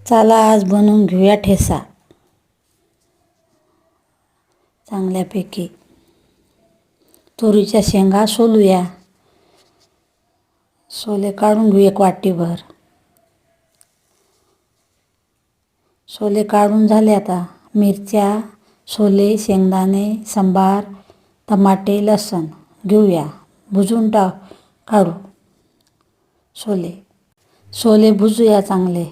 चला आज बनवून घेऊया ठेचा चांगल्यापैकी. तुरीच्या शेंगा सोलूया. सोले काढून घेऊ एक वाटीभर. सोले काढून झाले. आता मिरच्या, सोले, शेंगदाणे, सांबार, टमाटे, लसूण घेऊया. भुजून काढू सोले भुजूया चांगले.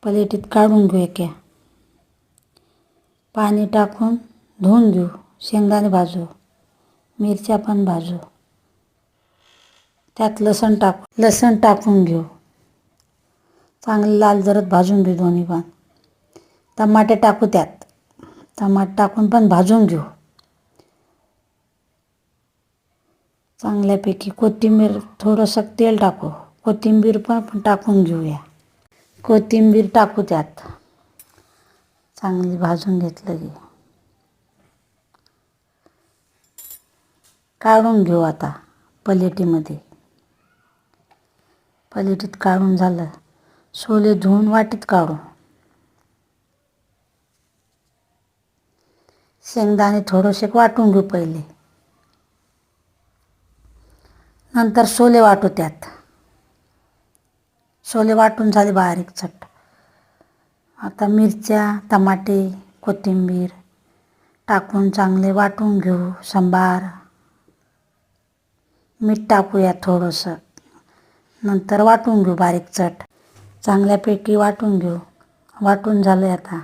प्लेटीत काढून घेऊया. पाणी टाकून धुवून घेऊ. शेंगदाणे भाजू, मिरच्या पण भाजू. त्यात लसूण टाकून घेऊ. चांगले लाल जरद भाजून घेऊ दोन्ही पण. टमाटे टाकू त्यात. टमाटे टाकून पण भाजून घेऊ चांगल्यापैकी. कोथिंबीर थोडंसं तेल टाकू. कोथिंबीर पण टाकून घेऊया. कोथिंबीर टाकू त्यात. चांगली भाजून घेतलं की काढून घेऊ. आता प्लेटीमध्ये. प्लेटीत काढून झालं. सोले धुवून वाटीत काढू. शेंगदाणे थोडेसे वाटून घेऊ पहिले. नंतर सोले वाटू त्यात. सोले वाटून झाले बारीक चट. आता मिरच्या, टमाटे, कोथिंबीर टाकून चांगले वाटून घेऊ. सांबार, मीठ टाकूया थोडंसं. नंतर वाटून घेऊ बारीक चट. चांगल्यापैकी वाटून घेऊ. वाटून झालं. आता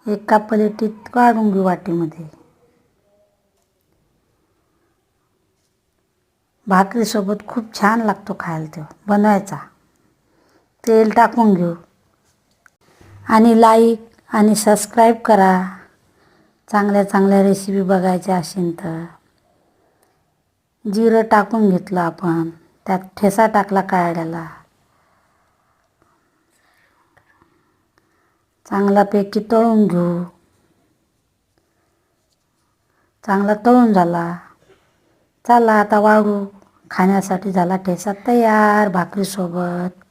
एका प्लेटीत काढून घेऊ वाटीमध्ये. भाकरीसोबत खूप छान लागतो खायला. तो बनवायचा. तेल टाकून घेऊ. आणि लाईक आणि सबस्क्राईब करा. चांगल्या रेसिपी बघायच्या असेल तर. जिरं टाकून घेतलं आपण. त्यात ठेचा टाकला काढायला. चांगल्यापैकी तळून घेऊ. चांगला तळून झाला. चला आता वाढू. खाण्यासाठी झाला ठेचा तयार भाकरीसोबत.